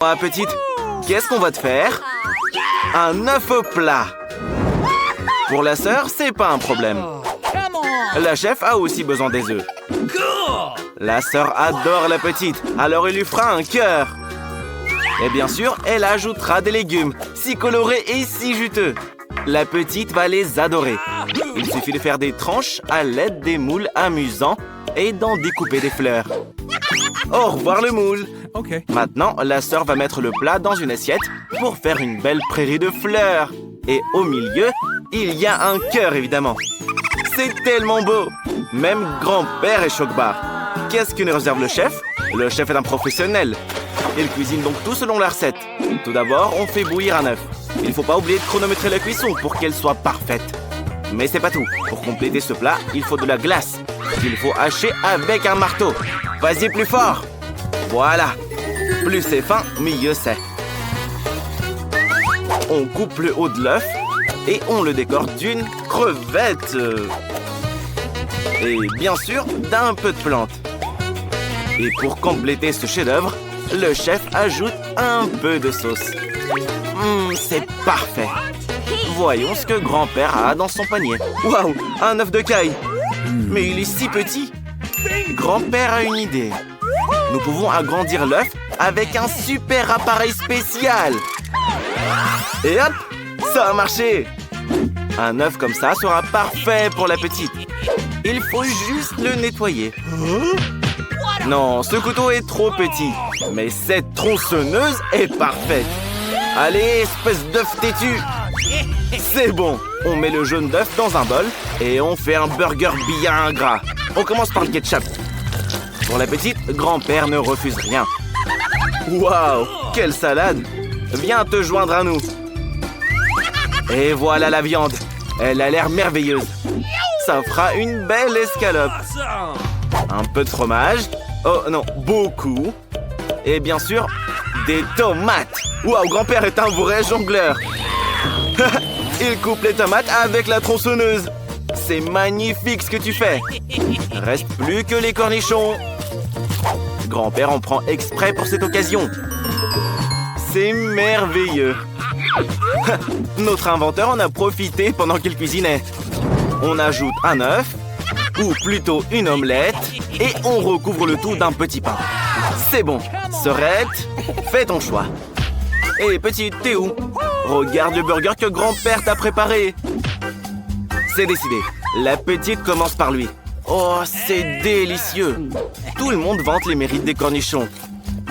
Ma petite, qu'est-ce qu'on va te faire? Un œuf au plat. Pour la sœur, c'est pas un problème. La chef a aussi besoin des œufs. La sœur adore la petite, alors il lui fera un cœur. Et bien sûr, elle ajoutera des légumes, si colorés et si juteux. La petite va les adorer. Il suffit de faire des tranches à l'aide des moules amusants et d'en découper des fleurs. Au revoir le moule. Okay. Maintenant, la sœur va mettre le plat dans une assiette pour faire une belle prairie de fleurs. Et au milieu, il y a un cœur évidemment. C'est tellement beau. Même grand-père est choc-barre. Qu'est-ce que nous réserve le chef? Le chef est un professionnel. Il cuisine donc tout selon la recette. Tout d'abord, on fait bouillir un œuf. Il ne faut pas oublier de chronométrer la cuisson pour qu'elle soit parfaite. Mais c'est pas tout. Pour compléter ce plat, il faut de la glace. Il faut hacher avec un marteau. Vas-y plus fort. Voilà. Plus c'est fin, mieux c'est. On coupe le haut de l'œuf et on le décore d'une crevette. Et bien sûr, d'un peu de plante. Et pour compléter ce chef-d'œuvre, le chef ajoute un peu de sauce. C'est parfait. Voyons ce que grand-père a dans son panier. Waouh, un œuf de caille. Mais il est si petit. Grand-père a une idée. Nous pouvons agrandir l'œuf avec un super appareil spécial. Et hop, ça a marché. Un œuf comme ça sera parfait pour la petite. Il faut juste le nettoyer. Non, ce couteau est trop petit. Mais cette tronçonneuse est parfaite. Allez, espèce d'œuf têtu. C'est bon. On met le jaune d'œuf dans un bol et on fait un burger bien gras. On commence par le ketchup. Pour la petite, grand-père ne refuse rien. Waouh, quelle salade! Viens te joindre à nous. Et voilà la viande. Elle a l'air merveilleuse. Ça fera une belle escalope. Un peu de fromage. Oh non, beaucoup. Et bien sûr, des tomates. Waouh, grand-père est un vrai jongleur. Il coupe les tomates avec la tronçonneuse. C'est magnifique ce que tu fais. Reste plus que les cornichons. Grand-père en prend exprès pour cette occasion. C'est merveilleux. Notre inventeur en a profité pendant qu'il cuisinait. On ajoute un œuf, ou plutôt une omelette, et on recouvre le tout d'un petit pain. C'est bon. Sœurette, fais ton choix. Hé, petite, t'es où? Regarde le burger que grand-père t'a préparé. C'est décidé. La petite commence par lui. Oh, c'est délicieux. Tout le monde vante les mérites des cornichons.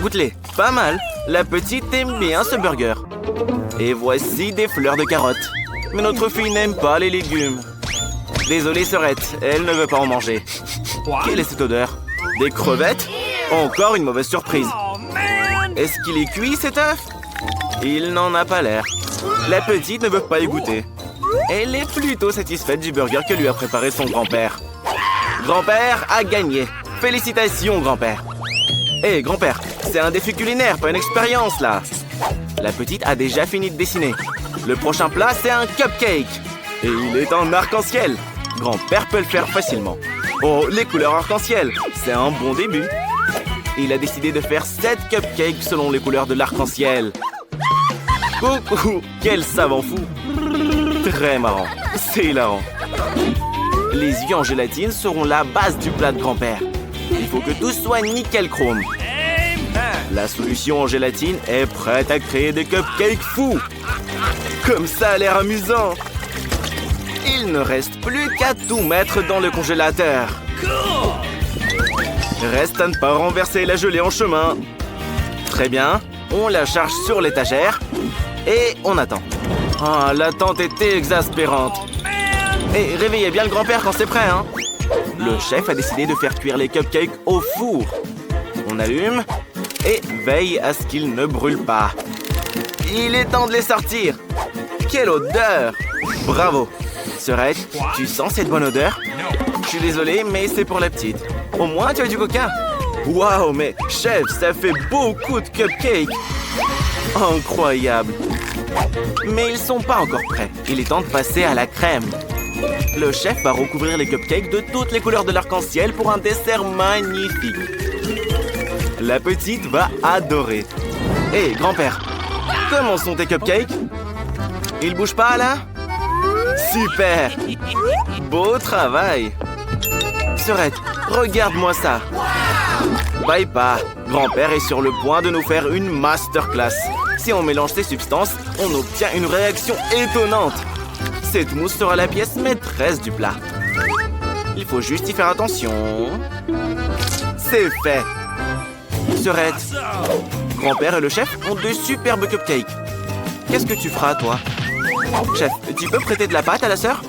Goûte-les. Pas mal. La petite aime bien ce burger. Et voici des fleurs de carottes. Mais notre fille n'aime pas les légumes. Désolée, sœurette, elle ne veut pas en manger. Quelle est cette odeur? Des crevettes? Encore une mauvaise surprise. Est-ce qu'il est cuit cet œuf? Il n'en a pas l'air. La petite ne veut pas y goûter. Elle est plutôt satisfaite du burger que lui a préparé son grand-père. Grand-père a gagné. Félicitations, grand-père. Hé, grand-père, c'est un défi culinaire, pas une expérience, là. La petite a déjà fini de dessiner. Le prochain plat, c'est un cupcake. Et il est en arc-en-ciel. Grand-père peut le faire facilement. Oh, les couleurs arc-en-ciel, c'est un bon début. Il a décidé de faire 7 cupcakes selon les couleurs de l'arc-en-ciel. Coucou, quel savant fou. Très marrant, c'est hilarant. Les yeux en gélatine seront la base du plat de grand-père. Il faut que tout soit nickel chrome. La solution en gélatine est prête à créer des cupcakes fous. Comme ça a l'air amusant. Il ne reste plus qu'à tout mettre dans le congélateur. Reste à ne pas renverser la gelée en chemin. Très bien, on la charge sur l'étagère et on attend. Ah, l'attente est exaspérante. Et réveillez bien le grand-père quand c'est prêt, hein. Le chef a décidé de faire cuire les cupcakes au four. On allume et veille à ce qu'ils ne brûlent pas. Il est temps de les sortir. Quelle odeur! Bravo. Sœurette, tu sens cette bonne odeur? Je suis désolé, mais c'est pour la petite. Au moins, tu as du coca. Waouh, mais chef, ça fait beaucoup de cupcakes. Incroyable. Mais ils sont pas encore prêts. Il est temps de passer à la crème. Le chef va recouvrir les cupcakes de toutes les couleurs de l'arc-en-ciel pour un dessert magnifique. La petite va adorer. Hé, grand-père, comment sont tes cupcakes? Ils bougent pas, là? Super! Beau travail! Sœurette, regarde-moi ça! Bye pas, grand-père est sur le point de nous faire une masterclass. Si on mélange ces substances, on obtient une réaction étonnante. Cette mousse sera la pièce maîtresse du plat. Il faut juste y faire attention. C'est fait! Sœurette, grand-père et le chef ont de superbes cupcakes. Qu'est-ce que tu feras, toi? Chef, tu peux prêter de la pâte à la sœur?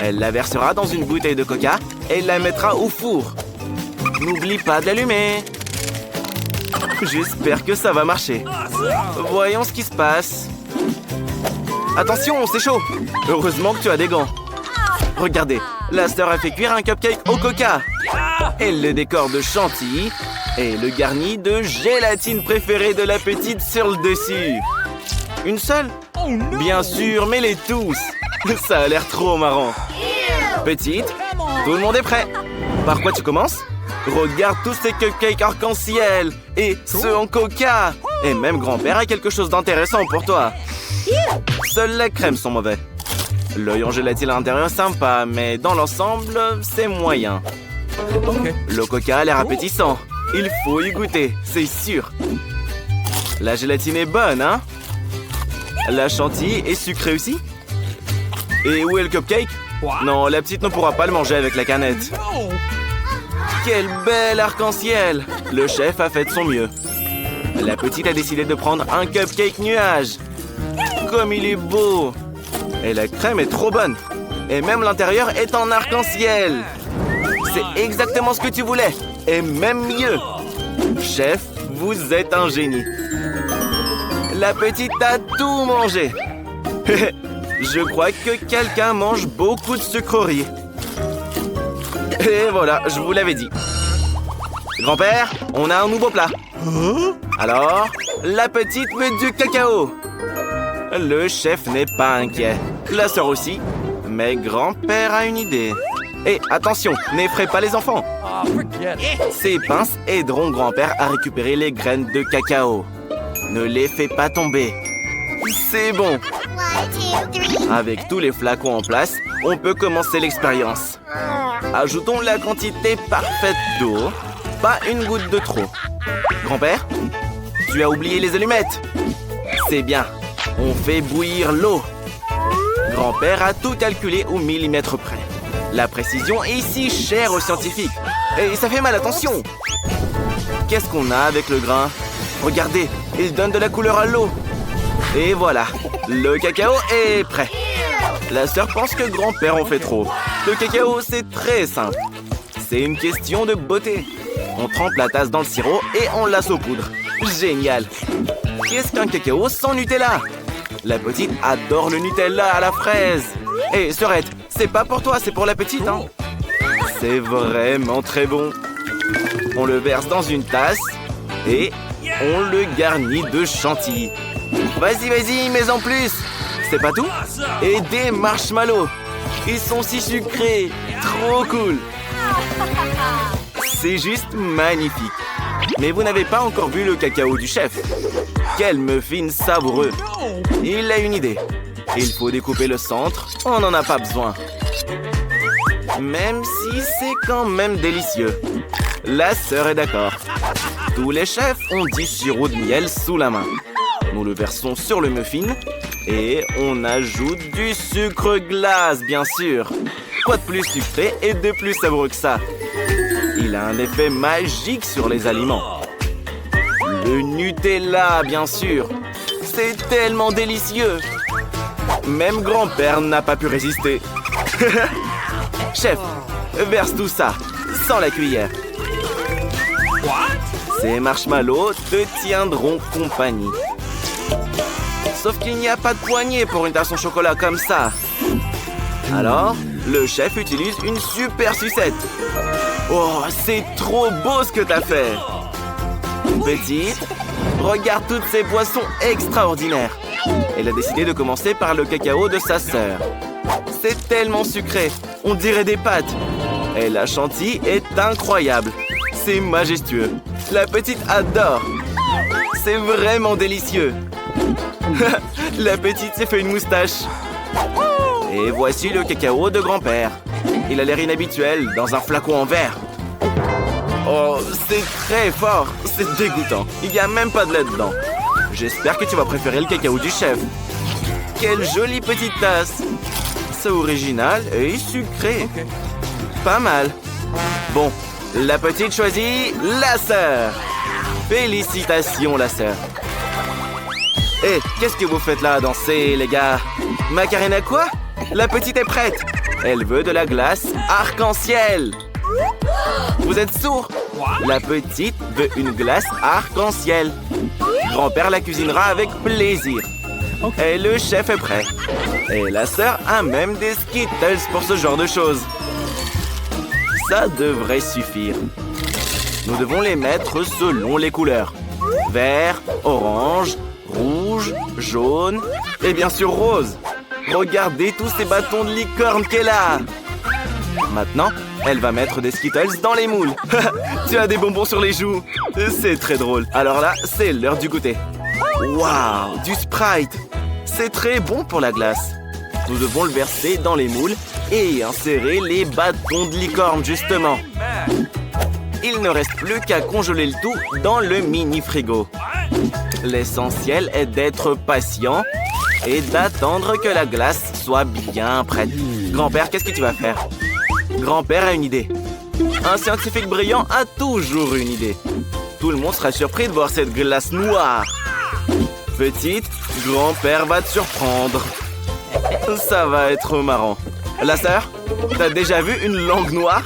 Elle la versera dans une bouteille de coca et la mettra au four. N'oublie pas de l'allumer. J'espère que ça va marcher. Voyons ce qui se passe. Attention, c'est chaud. Heureusement que tu as des gants. Regardez, la sœur a fait cuire un cupcake au coca. Elle le décore de chantilly et le garnit de gélatine préférée de la petite sur le dessus. Une seule? Bien sûr, mais les tous. Ça a l'air trop marrant. Petite, tout le monde est prêt. Par quoi tu commences? Regarde tous ces cupcakes arc-en-ciel et ceux en coca. Et même grand-père a quelque chose d'intéressant pour toi. Seules les crèmes sont mauvais. L'œil en gélatine à l'intérieur est sympa, mais dans l'ensemble, c'est moyen. Le coca a l'air appétissant. Il faut y goûter, c'est sûr. La gélatine est bonne, hein? La chantilly est sucrée aussi? Et où est le cupcake? Non, la petite ne pourra pas le manger avec la canette. Quel bel arc-en-ciel! Le chef a fait de son mieux. La petite a décidé de prendre un cupcake nuage. Comme il est beau! Et la crème est trop bonne. Et même l'intérieur est en arc-en-ciel. C'est exactement ce que tu voulais. Et même mieux. Chef, vous êtes un génie. La petite a tout mangé. Je crois que quelqu'un mange beaucoup de sucreries. Et voilà, je vous l'avais dit. Grand-père, on a un nouveau plat. Alors, la petite met du cacao. Le chef n'est pas inquiet. La sœur aussi. Mais grand-père a une idée. Et attention, n'effraie pas les enfants. Ces pinces aideront grand-père à récupérer les graines de cacao. Ne les fais pas tomber. C'est bon. Avec tous les flacons en place, on peut commencer l'expérience. Ajoutons la quantité parfaite d'eau. Pas une goutte de trop. Grand-père, tu as oublié les allumettes. C'est bien. On fait bouillir l'eau. Grand-père a tout calculé au millimètre près. La précision est si chère aux scientifiques. Et ça fait mal, attention. Qu'est-ce qu'on a avec le grain? Regardez, il donne de la couleur à l'eau. Et voilà, le cacao est prêt. La sœur pense que grand-père en fait trop. Le cacao, c'est très simple. C'est une question de beauté. On trempe la tasse dans le sirop et on la saupoudre. Génial. Qu'est-ce qu'un cacao sans Nutella? La petite adore le Nutella à la fraise. Hé, sœurette, c'est pas pour toi, c'est pour la petite, hein? C'est vraiment très bon. On le verse dans une tasse et on le garnit de chantilly. Vas-y, vas-y, mais en plus. C'est pas tout? Et des marshmallows. Ils sont si sucrés. Trop cool. C'est juste magnifique. Mais vous n'avez pas encore vu le cacao du chef. Quel muffin savoureux. Il a une idée. Il faut découper le centre. On n'en a pas besoin. Même si c'est quand même délicieux. La sœur est d'accord. Tous les chefs ont du sirop de miel sous la main. Nous le versons sur le muffin et on ajoute du sucre glace, bien sûr. Quoi de plus sucré et de plus savoureux que ça? Il a un effet magique sur les aliments. Le Nutella, bien sûr. C'est tellement délicieux. Même grand-père n'a pas pu résister. Chef, verse tout ça, sans la cuillère. Ces marshmallows te tiendront compagnie. Sauf qu'il n'y a pas de poignée pour une tasse au chocolat comme ça. Alors, le chef utilise une super sucette. Oh, c'est trop beau ce que t'as fait. Petite, regarde toutes ces boissons extraordinaires. Elle a décidé de commencer par le cacao de sa sœur. C'est tellement sucré, on dirait des pâtes. Et la chantilly est incroyable. C'est majestueux. La petite adore. c'est vraiment délicieux. La petite s'est fait une moustache. Et voici le cacao de grand-père. Il a l'air inhabituel dans un flacon en verre. Oh, c'est très fort. C'est dégoûtant. Il n'y a même pas de lait dedans. J'espère que tu vas préférer le cacao du chef. Quelle jolie petite tasse. C'est original et sucré. Pas mal. Bon, la petite choisit la sœur. Félicitations, la sœur. Hé, qu'est-ce que vous faites là à danser, les gars? Macarena quoi? La petite est prête. Elle veut de la glace arc-en-ciel. Vous êtes sourds? La petite veut une glace arc-en-ciel. Grand-père la cuisinera avec plaisir. Et le chef est prêt. Et la sœur a même des Skittles pour ce genre de choses. Ça devrait suffire. Nous devons les mettre selon les couleurs. Vert, orange, rouge, jaune et bien sûr rose. Regardez tous ces bâtons de licorne qu'elle a. Maintenant, elle va mettre des Skittles dans les moules. Tu as des bonbons sur les joues. C'est très drôle. Alors là, c'est l'heure du goûter. Waouh, du Sprite. C'est très bon pour la glace. Nous devons le verser dans les moules et insérer les bâtons de licorne, justement. Il ne reste plus qu'à congeler le tout dans le mini-frigo. L'essentiel est d'être patient et d'attendre que la glace soit bien prête. Grand-père, qu'est-ce que tu vas faire? Grand-père a une idée. Un scientifique brillant a toujours une idée. Tout le monde sera surpris de voir cette glace noire. Petite, grand-père va te surprendre. Ça va être marrant. La sœur, t'as déjà vu une langue noire?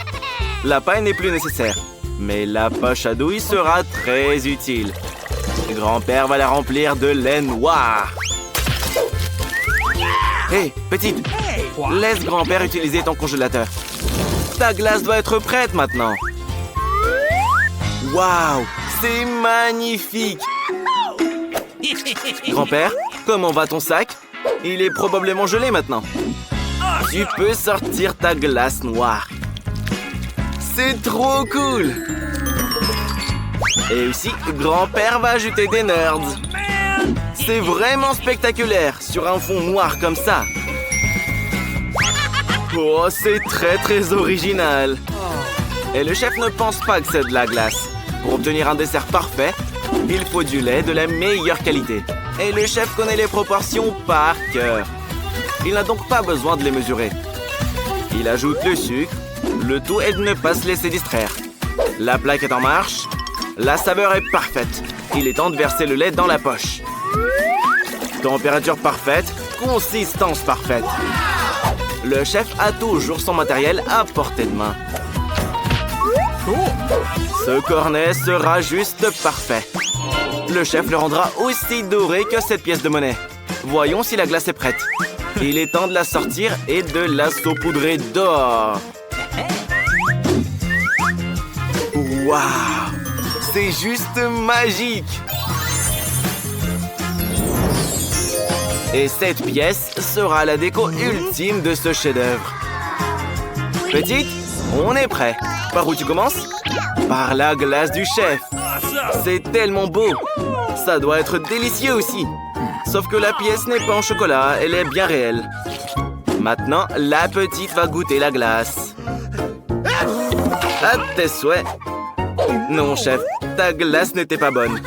La paille n'est plus nécessaire. Mais la poche à douille sera très utile. Grand-père va la remplir de lait noir. Hé, petite, laisse grand-père utiliser ton congélateur. Ta glace doit être prête maintenant. Waouh, c'est magnifique. Grand-père, comment va ton sac? Il est probablement gelé maintenant. Tu peux sortir ta glace noire. C'est trop cool. Et aussi, grand-père va ajouter des nerds. C'est vraiment spectaculaire sur un fond noir comme ça. Oh, c'est très original. Et le chef ne pense pas que c'est de la glace. Pour obtenir un dessert parfait, il faut du lait de la meilleure qualité. Et le chef connaît les proportions par cœur. Il n'a donc pas besoin de les mesurer. Il ajoute le sucre. Le tout est de ne pas se laisser distraire. La plaque est en marche. La saveur est parfaite. Il est temps de verser le lait dans la poche. Température parfaite, consistance parfaite. Le chef a toujours son matériel à portée de main. Ce cornet sera juste parfait. Le chef le rendra aussi doré que cette pièce de monnaie. Voyons si la glace est prête. Il est temps de la sortir et de la saupoudrer d'or. Waouh! C'est juste magique! Et cette pièce sera la déco ultime de ce chef-d'œuvre. Petite, on est prêt. Par où tu commences? Par la glace du chef. C'est tellement beau. Ça doit être délicieux aussi. Sauf que la pièce n'est pas en chocolat, elle est bien réelle. Maintenant, la petite va goûter la glace. À tes souhaits. Non, chef, ta glace n'était pas bonne.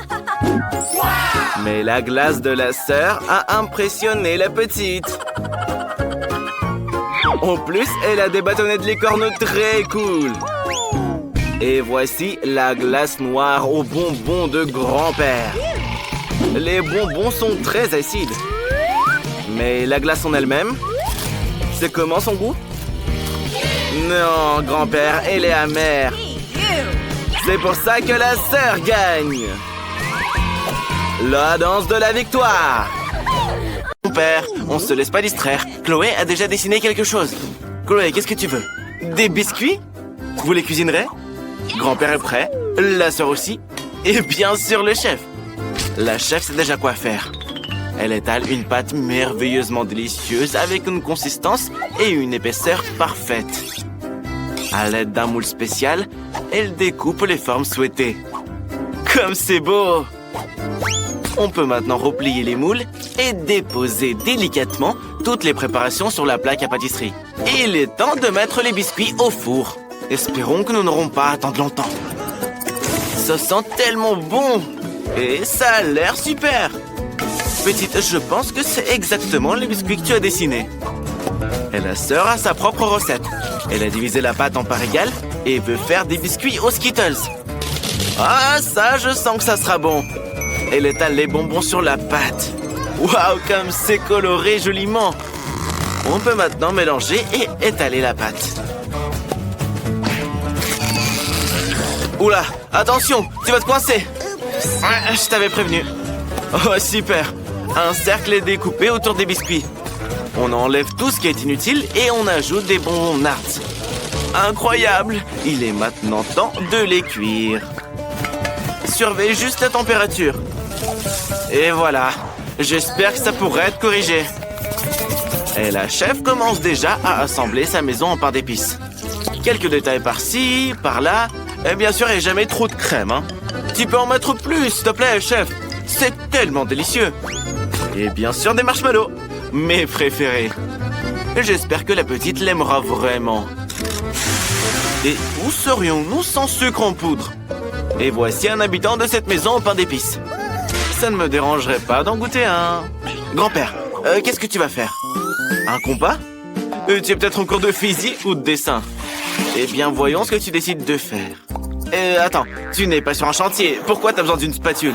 Mais la glace de la sœur a impressionné la petite. En plus, elle a des bâtonnets de licorne très cool. Et voici la glace noire aux bonbons de grand-père. Les bonbons sont très acides. Mais la glace en elle-même, c'est comment son goût? Non, grand-père, elle est amère. C'est pour ça que la sœur gagne. La danse de la victoire. Mon père, on se laisse pas distraire. Chloé a déjà dessiné quelque chose. Chloé, qu'est-ce que tu veux? Des biscuits? Vous les cuisinerez? Grand-père est prêt, la sœur aussi, et bien sûr le chef. La chef sait déjà quoi faire. Elle étale une pâte merveilleusement délicieuse avec une consistance et une épaisseur parfaite. À l'aide d'un moule spécial, elle découpe les formes souhaitées. Comme c'est beau! On peut maintenant replier les moules et déposer délicatement toutes les préparations sur la plaque à pâtisserie. Il est temps de mettre les biscuits au four. Espérons que nous n'aurons pas à attendre longtemps. Ça sent tellement bon! Et ça a l'air super! Petite, je pense que c'est exactement les biscuits que tu as dessinés. Et la sœur a sa propre recette. Elle a divisé la pâte en parts égales et veut faire des biscuits aux Skittles. Ah, ça, je sens que ça sera bon. Elle étale les bonbons sur la pâte. Waouh, comme c'est coloré joliment. On peut maintenant mélanger et étaler la pâte. Oula, attention, tu vas te coincer. Je t'avais prévenu. Oh, super. Un cercle est découpé autour des biscuits. On enlève tout ce qui est inutile et on ajoute des bonbons Nards. Incroyable! Il est maintenant temps de les cuire. Surveille juste la température. Et voilà. J'espère que ça pourrait être corrigé. Et la chef commence déjà à assembler sa maison en pain d'épices. Quelques détails par-ci, par-là. Et bien sûr, il n'y a jamais trop de crème, hein. Tu peux en mettre plus, s'il te plaît, chef. C'est tellement délicieux. Et bien sûr, des marshmallows. Mes préférés. J'espère que la petite l'aimera vraiment. Et où serions-nous sans sucre en poudre? Et voici un habitant de cette maison au pain d'épices. Ça ne me dérangerait pas d'en goûter un. Grand-père, qu'est-ce que tu vas faire? Un compas? Tu es peut-être en cours de physique ou de dessin? Eh bien, voyons ce que tu décides de faire. Attends, tu n'es pas sur un chantier. Pourquoi t'as besoin d'une spatule?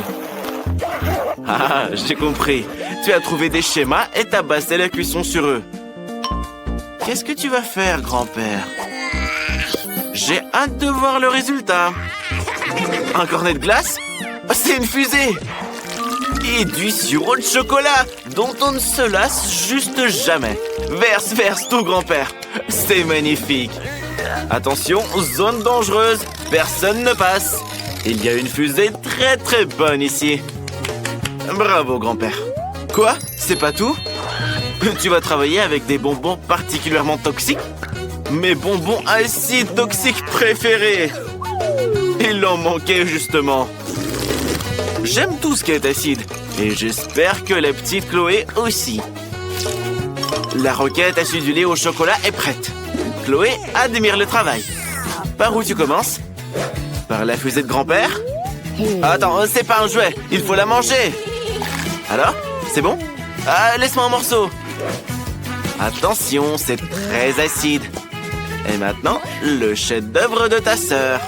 Ah, j'ai compris. Tu as trouvé des schémas et t'as basé la cuisson sur eux. Qu'est-ce que tu vas faire, grand-père? J'ai hâte de voir le résultat. Un cornet de glace? C'est une fusée! Et du sirop de chocolat dont on ne se lasse juste jamais. Verse tout, grand-père. C'est magnifique. Attention, zone dangereuse. Personne ne passe. Il y a une fusée très bonne ici. Bravo, grand-père. Quoi? C'est pas tout? Tu vas travailler avec des bonbons particulièrement toxiques? Mes bonbons acides toxiques préférés. Il en manquait justement. J'aime tout ce qui est acide. Et j'espère que la petite Chloé aussi. La roquette acidulée au chocolat est prête. Chloé admire le travail. Par où tu commences? Par la fusée de grand-père? Attends, c'est pas un jouet. Il faut la manger. Alors? C'est bon? Ah, laisse-moi un morceau. Attention, c'est très acide. Et maintenant, le chef-d'œuvre de ta sœur.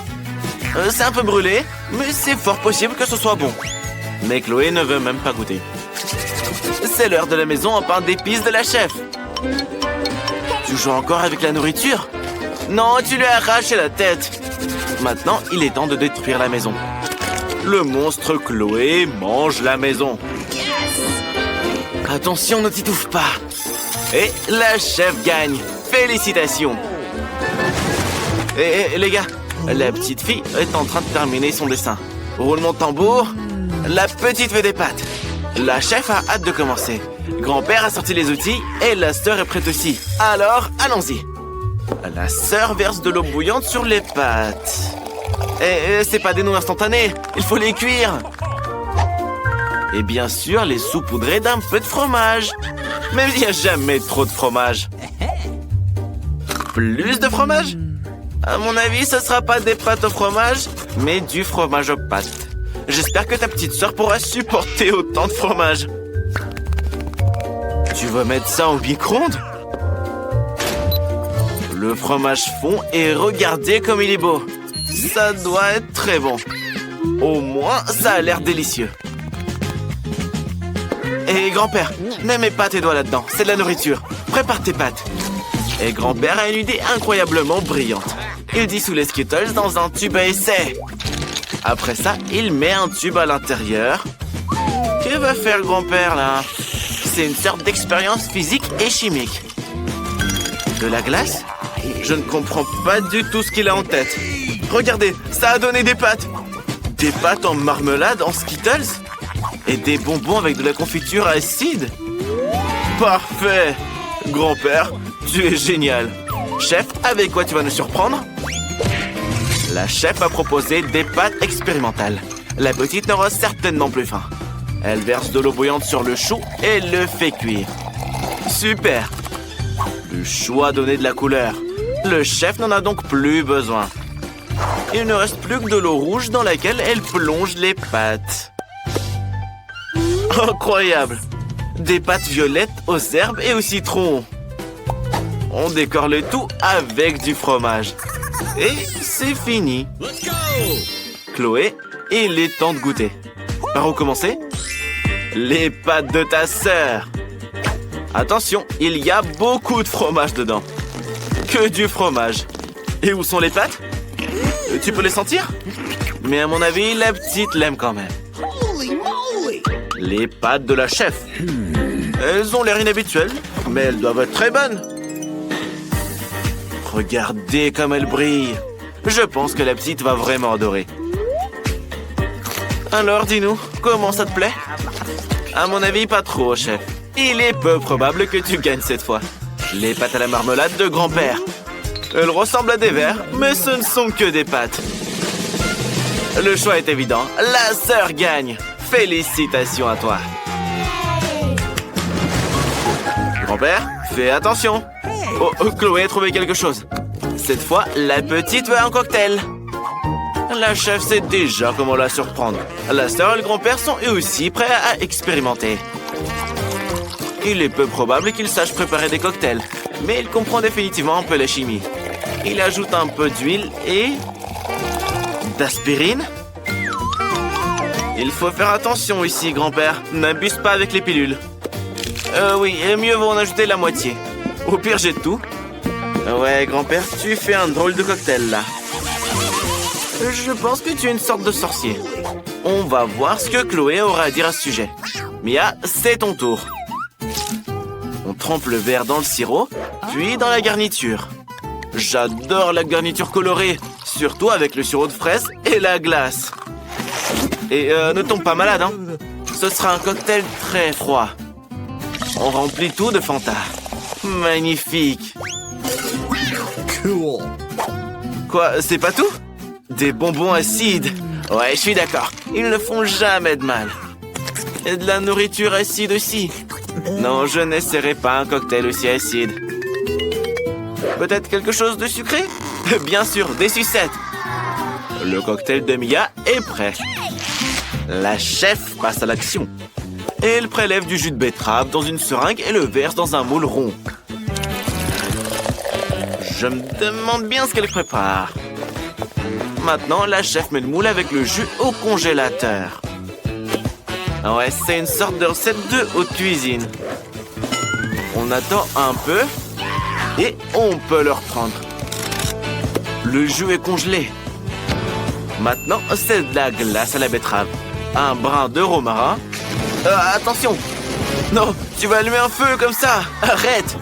C'est un peu brûlé, mais c'est fort possible que ce soit bon. Mais Chloé ne veut même pas goûter. C'est l'heure de la maison en pain d'épices de la chef. Tu joues encore avec la nourriture? Non, tu lui as arraché la tête. Maintenant, il est temps de détruire la maison. Le monstre Chloé mange la maison. Attention, ne t'étouffe pas. Et la chef gagne. Félicitations. Et les gars, la petite fille est en train de terminer son dessin. Roulement de tambour. La petite fait des pâtes. La chef a hâte de commencer. Grand-père a sorti les outils et la sœur est prête aussi. Alors, allons-y. La sœur verse de l'eau bouillante sur les pâtes. Et c'est pas des nouilles instantanées. Il faut les cuire. Et bien sûr, les saupoudrer d'un peu de fromage. Mais il n'y a jamais trop de fromage. Plus de fromage? À mon avis, ce sera pas des pâtes au fromage, mais du fromage aux pâtes. J'espère que ta petite sœur pourra supporter autant de fromage. Tu vas mettre ça au micro-ondes? Le fromage fond et regardez comme il est beau. Ça doit être très bon. Au moins, ça a l'air délicieux. Et grand-père, ne mets pas tes doigts là-dedans, c'est de la nourriture. Prépare tes pâtes. Et grand-père a une idée incroyablement brillante. Il dissout les Skittles dans un tube à essai. Après ça, il met un tube à l'intérieur. Que va faire grand-père là? C'est une sorte d'expérience physique et chimique. De la glace? Je ne comprends pas du tout ce qu'il a en tête. Regardez, ça a donné des pâtes. Des pâtes en marmelade, en Skittles? Et des bonbons avec de la confiture acide? Parfait! Grand-père, tu es génial. Chef, avec quoi tu vas nous surprendre? La chef a proposé des pâtes expérimentales. La petite n'aura certainement plus faim. Elle verse de l'eau bouillante sur le chou et le fait cuire. Super! Le chou a donné de la couleur. Le chef n'en a donc plus besoin. Il ne reste plus que de l'eau rouge dans laquelle elle plonge les pâtes. Incroyable! Des pâtes violettes aux herbes et au citron. On décore le tout avec du fromage. Et c'est fini. Chloé, il est temps de goûter. Par où commencer? Les pâtes de ta sœur. Attention, il y a beaucoup de fromage dedans. Que du fromage. Et où sont les pâtes? Tu peux les sentir? Mais à mon avis, la petite l'aime quand même. Les pâtes de la chef. Elles ont l'air inhabituelles, mais elles doivent être très bonnes. Regardez comme elles brillent. Je pense que la petite va vraiment adorer. Alors, dis-nous, comment ça te plaît? À mon avis, pas trop, chef. Il est peu probable que tu gagnes cette fois. Les pâtes à la marmelade de grand-père. Elles ressemblent à des verres, mais ce ne sont que des pâtes. Le choix est évident. La sœur gagne. Félicitations à toi. Grand-père, fais attention. Oh, Chloé a trouvé quelque chose. Cette fois, la petite veut un cocktail. La chef sait déjà comment la surprendre. La sœur et le grand-père sont eux aussi prêts à expérimenter. Il est peu probable qu'il sache préparer des cocktails, mais il comprend définitivement un peu la chimie. Il ajoute un peu d'huile et... d'aspirine? Il faut faire attention ici, grand-père. N'abuse pas avec les pilules. Oui, mieux vaut en ajouter la moitié. Au pire, jette tout. Ouais, grand-père, tu fais un drôle de cocktail, là. Je pense que tu es une sorte de sorcier. On va voir ce que Chloé aura à dire à ce sujet. Mia, c'est ton tour. On trempe le verre dans le sirop, puis dans la garniture. J'adore la garniture colorée, surtout avec le sirop de fraise et la glace. Et ne tombe pas malade, hein. Ce sera un cocktail très froid. On remplit tout de Fanta. Magnifique. Cool. Quoi, c'est pas tout? Des bonbons acides. Ouais, je suis d'accord. Ils ne font jamais de mal. Et de la nourriture acide aussi. Non, je n'essaierai pas un cocktail aussi acide. Peut-être quelque chose de sucré? Bien sûr, des sucettes. Le cocktail de Mia est prêt. La chef passe à l'action. Elle prélève du jus de betterave dans une seringue et le verse dans un moule rond. Je me demande bien ce qu'elle prépare. Maintenant, la chef met le moule avec le jus au congélateur. Ouais, c'est une sorte de recette de haute cuisine. On attend un peu et on peut le reprendre. Le jus est congelé. Maintenant, c'est de la glace à la betterave. Un brin de romarin. Attention! Non, tu vas allumer un feu comme ça! Arrête!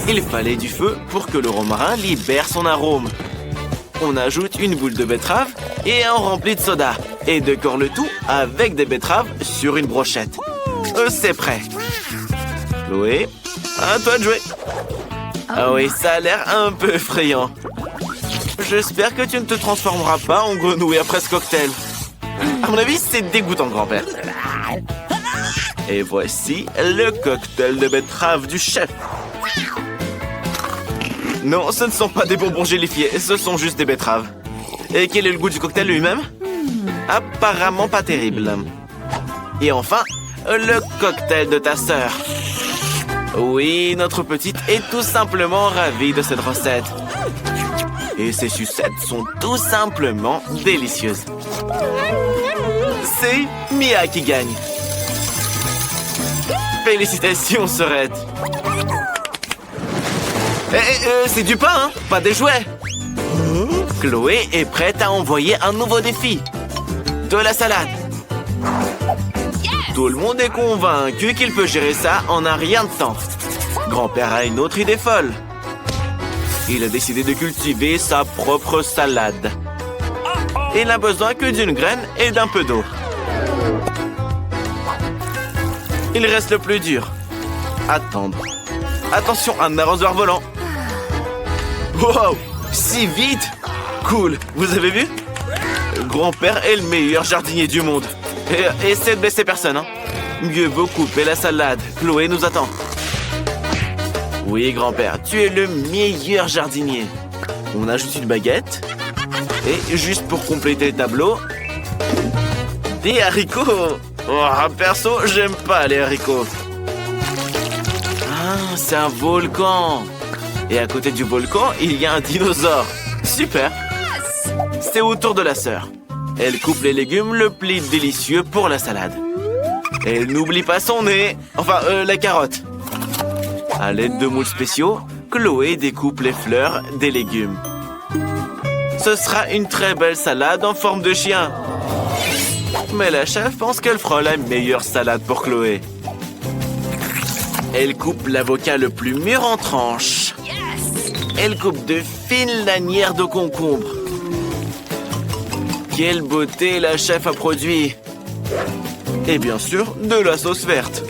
Il fallait du feu pour que le romarin libère son arôme. On ajoute une boule de betterave et un rempli de soda. Et décore le tout avec des betteraves sur une brochette. C'est prêt. Chloé, à toi de jouer. Ah oui, ça a l'air un peu effrayant. J'espère que tu ne te transformeras pas en grenouille après ce cocktail. À mon avis, c'est dégoûtant, grand-père. Et voici le cocktail de betterave du chef. Non, ce ne sont pas des bonbons gélifiés, ce sont juste des betteraves. Et quel est le goût du cocktail lui-même? Apparemment pas terrible. Et enfin, le cocktail de ta sœur. Oui, notre petite est tout simplement ravie de cette recette. Et ces sucettes sont tout simplement délicieuses. C'est Mia qui gagne. Félicitations, sœurette. C'est du pain, hein? Pas des jouets. Chloé est prête à envoyer un nouveau défi. De la salade. Tout le monde est convaincu qu'il peut gérer ça en un rien de temps. Grand-père a une autre idée folle. Il a décidé de cultiver sa propre salade. Il n'a besoin que d'une graine et d'un peu d'eau. Il reste le plus dur. Attendre. Attention, un arrosoir volant. Wow! Si vite! Cool, vous avez vu? Grand-père est le meilleur jardinier du monde. Et essaie de blesser personne, hein. Mieux vaut couper la salade. Chloé nous attend. Oui, grand-père, tu es le meilleur jardinier. On ajoute une baguette. Et juste pour compléter le tableau, des haricots. Oh, perso, j'aime pas les haricots. Ah, c'est un volcan. Et à côté du volcan, il y a un dinosaure. Super. C'est au tour de la sœur. Elle coupe les légumes le plus délicieux pour la salade. Et n'oublie pas son nez. Enfin, la carotte. À l'aide de moules spéciaux, Chloé découpe les fleurs des légumes. Ce sera une très belle salade en forme de chien. Mais la chef pense qu'elle fera la meilleure salade pour Chloé. Elle coupe l'avocat le plus mûr en tranches. Elle coupe de fines lanières de concombre. Quelle beauté la chef a produit! Et bien sûr, de la sauce verte.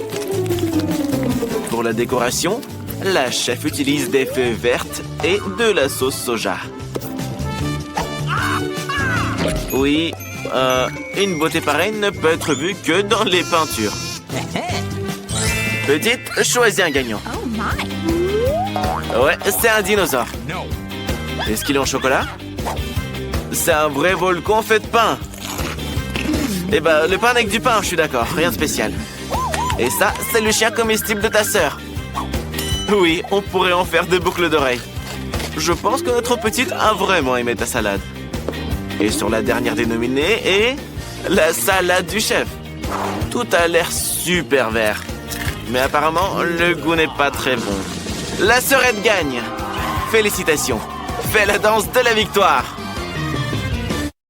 Pour la décoration, la chef utilise des feuilles vertes et de la sauce soja. Oui, une beauté pareille ne peut être vue que dans les peintures. Petite, choisis un gagnant. Ouais, c'est un dinosaure. Est-ce qu'il est en chocolat? C'est un vrai volcan fait de pain. Eh ben, le pain avec du pain, je suis d'accord. Rien de spécial. Et ça, c'est le chien comestible de ta sœur. Oui, on pourrait en faire des boucles d'oreilles. Je pense que notre petite a vraiment aimé ta salade. Et sur la dernière dénominée est la salade du chef. Tout a l'air super vert. Mais apparemment, le goût n'est pas très bon. La sœurette gagne. Félicitations. Fais la danse de la victoire.